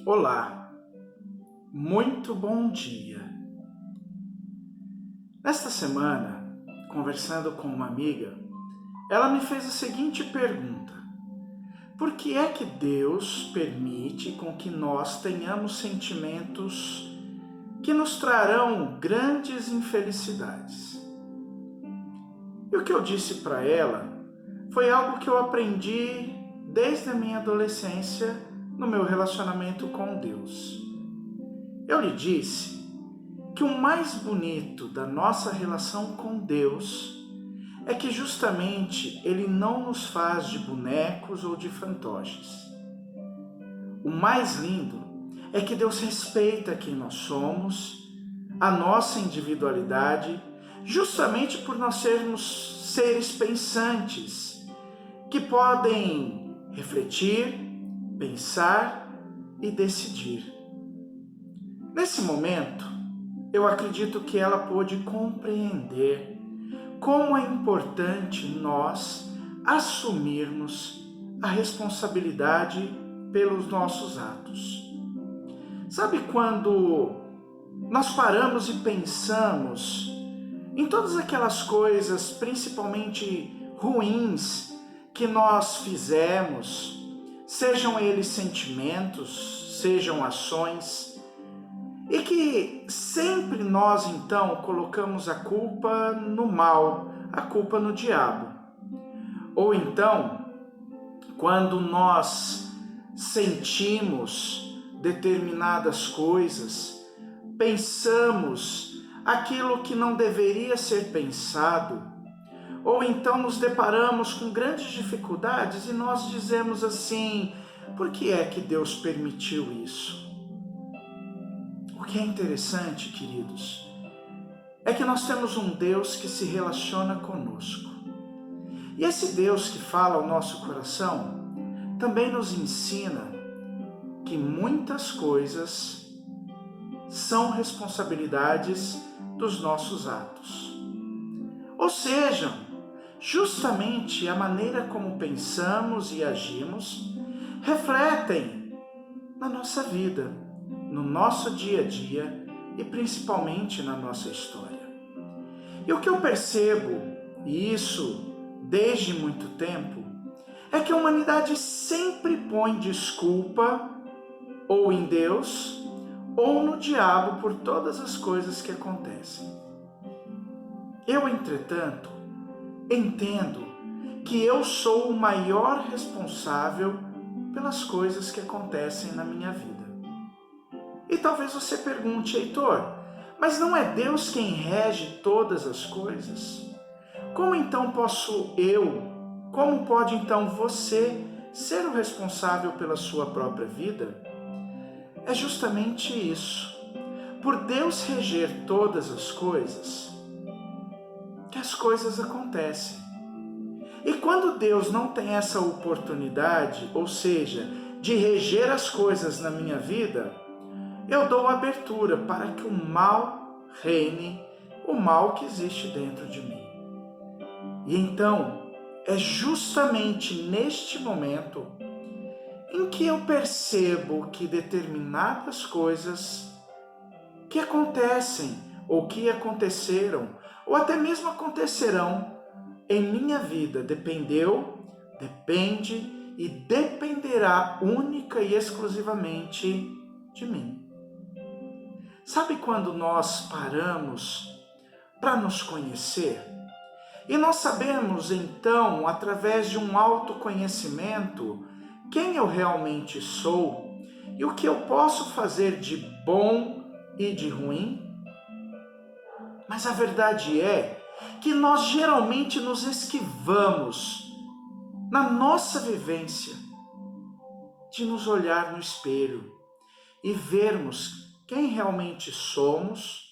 Olá, muito bom dia. Nesta semana, conversando com uma amiga, ela me fez a seguinte pergunta: por que é que Deus permite com que nós tenhamos sentimentos que nos trarão grandes infelicidades? E o que eu disse para ela foi algo que eu aprendi desde a minha adolescência no meu relacionamento com Deus. Eu lhe disse que o mais bonito da nossa relação com Deus é que justamente Ele não nos faz de bonecos ou de fantoches. O mais lindo é que Deus respeita quem nós somos, a nossa individualidade, justamente por nós sermos seres pensantes, que podem refletir, pensar e decidir. Nesse momento, eu acredito que ela pôde compreender como é importante nós assumirmos a responsabilidade pelos nossos atos. Sabe quando nós paramos e pensamos em todas aquelas coisas, principalmente ruins, que nós fizemos, sejam eles sentimentos, sejam ações, e que sempre nós então colocamos a culpa no mal, a culpa no diabo. Ou então, quando nós sentimos determinadas coisas, pensamos aquilo que não deveria ser pensado, ou então nos deparamos com grandes dificuldades e nós dizemos assim: por que é que Deus permitiu isso? O que é interessante, queridos, é que nós temos um Deus que se relaciona conosco. E esse Deus que fala ao nosso coração também nos ensina que muitas coisas são responsabilidades dos nossos atos. Ou seja, justamente a maneira como pensamos e agimos refletem na nossa vida, no nosso dia a dia e principalmente na nossa história. E o que eu percebo, e isso desde muito tempo, é que a humanidade sempre põe desculpa ou em Deus ou no diabo por todas as coisas que acontecem. Eu, entretanto, entendo que eu sou o maior responsável pelas coisas que acontecem na minha vida. E talvez você pergunte: Heitor, mas não é Deus quem rege todas as coisas? Como então como pode então você ser o responsável pela sua própria vida? É justamente isso. Por Deus reger todas as coisas, que as coisas acontecem. E quando Deus não tem essa oportunidade, ou seja, de reger as coisas na minha vida, eu dou abertura para que o mal reine, o mal que existe dentro de mim. E então, é justamente neste momento em que eu percebo que determinadas coisas que acontecem, ou que aconteceram, ou até mesmo acontecerão em minha vida, depende e dependerá única e exclusivamente de mim. Sabe quando nós paramos para nos conhecer? E nós sabemos então, através de um autoconhecimento, quem eu realmente sou e o que eu posso fazer de bom e de ruim? Mas a verdade é que nós geralmente nos esquivamos na nossa vivência de nos olhar no espelho e vermos quem realmente somos,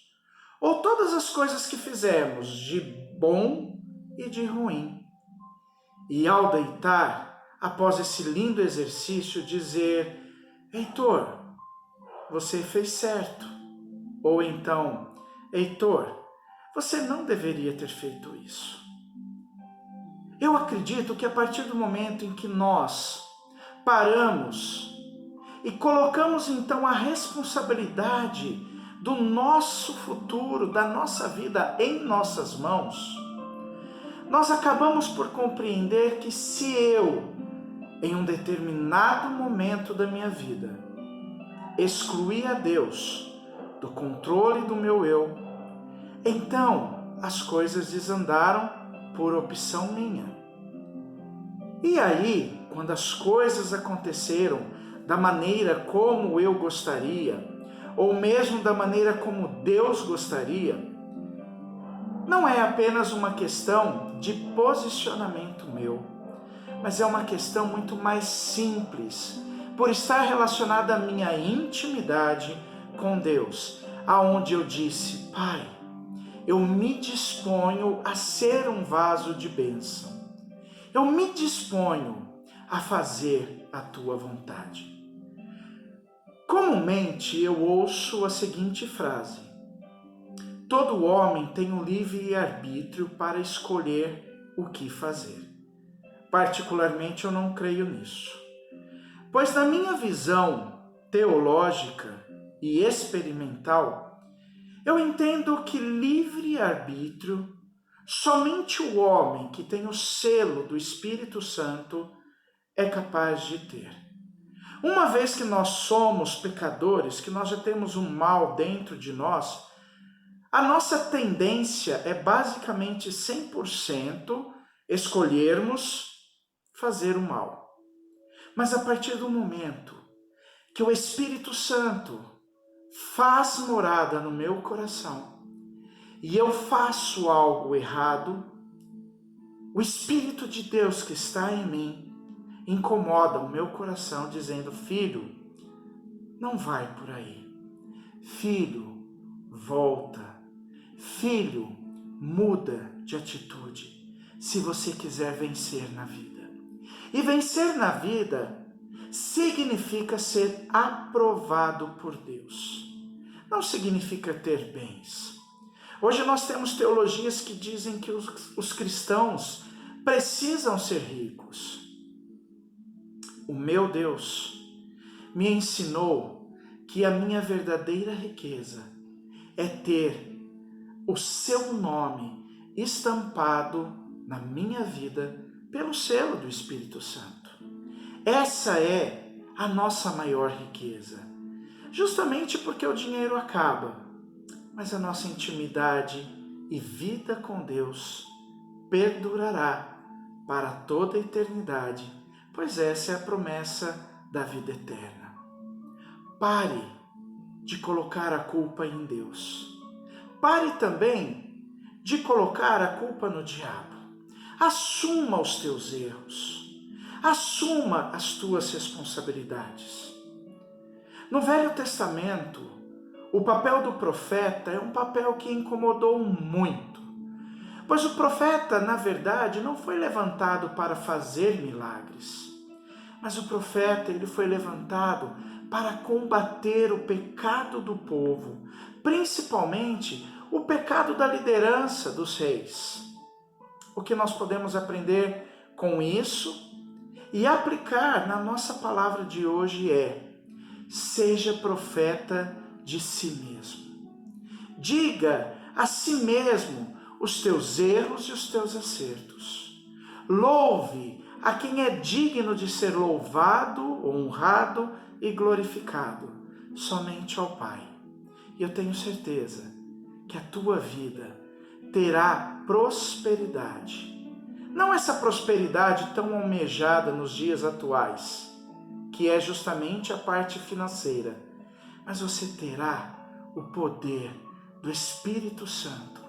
ou todas as coisas que fizemos de bom e de ruim. E ao deitar, após esse lindo exercício, dizer: Heitor, você fez certo. Ou então: Heitor, você não deveria ter feito isso. Eu acredito que a partir do momento em que nós paramos e colocamos então a responsabilidade do nosso futuro, da nossa vida em nossas mãos, nós acabamos por compreender que se eu, em um determinado momento da minha vida, excluir a Deus do controle do meu eu, então as coisas desandaram por opção minha. E aí, quando as coisas aconteceram da maneira como eu gostaria, ou mesmo da maneira como Deus gostaria, não é apenas uma questão de posicionamento meu, mas é uma questão muito mais simples, por estar relacionada à minha intimidade com Deus, aonde eu disse: Pai, eu me disponho a ser um vaso de bênção. Eu me disponho a fazer a tua vontade. Comumente eu ouço a seguinte frase: todo homem tem um livre-arbítrio para escolher o que fazer. Particularmente eu não creio nisso, pois na minha visão teológica e experimental, eu entendo que livre-arbítrio somente o homem que tem o selo do Espírito Santo é capaz de ter. Uma vez que nós somos pecadores, que nós já temos um mal dentro de nós, a nossa tendência é basicamente 100% escolhermos fazer o mal. Mas a partir do momento que o Espírito Santo faz morada no meu coração e eu faço algo errado, o Espírito de Deus que está em mim incomoda o meu coração dizendo: filho, não vai por aí. Filho, volta. Filho, muda de atitude se você quiser vencer na vida. E vencer na vida significa ser aprovado por Deus. Não significa ter bens. Hoje nós temos teologias que dizem que os cristãos precisam ser ricos. O meu Deus me ensinou que a minha verdadeira riqueza é ter o seu nome estampado na minha vida pelo selo do Espírito Santo. Essa é a nossa maior riqueza, justamente porque o dinheiro acaba, mas a nossa intimidade e vida com Deus perdurará para toda a eternidade, pois essa é a promessa da vida eterna. Pare de colocar a culpa em Deus. Pare também de colocar a culpa no diabo. Assuma os teus erros. Assuma as tuas responsabilidades. No Velho Testamento, o papel do profeta é um papel que incomodou muito, pois o profeta, na verdade, não foi levantado para fazer milagres, mas o profeta ele foi levantado para combater o pecado do povo, principalmente o pecado da liderança dos reis. O que nós podemos aprender com isso e aplicar na nossa palavra de hoje é: seja profeta de si mesmo. Diga a si mesmo os teus erros e os teus acertos. Louve a quem é digno de ser louvado, honrado e glorificado, somente ao Pai. E eu tenho certeza que a tua vida terá prosperidade. Não essa prosperidade tão almejada nos dias atuais, que é justamente a parte financeira, mas você terá o poder do Espírito Santo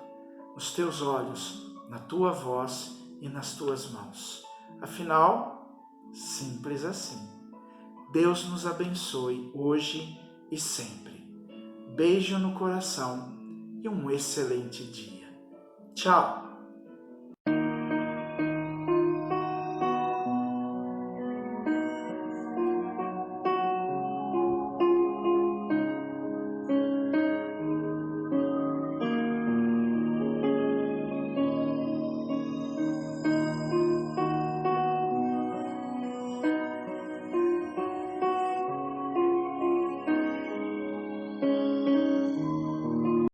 nos teus olhos, na tua voz e nas tuas mãos. Afinal, simples assim. Deus nos abençoe hoje e sempre. Beijo no coração e um excelente dia. Tchau!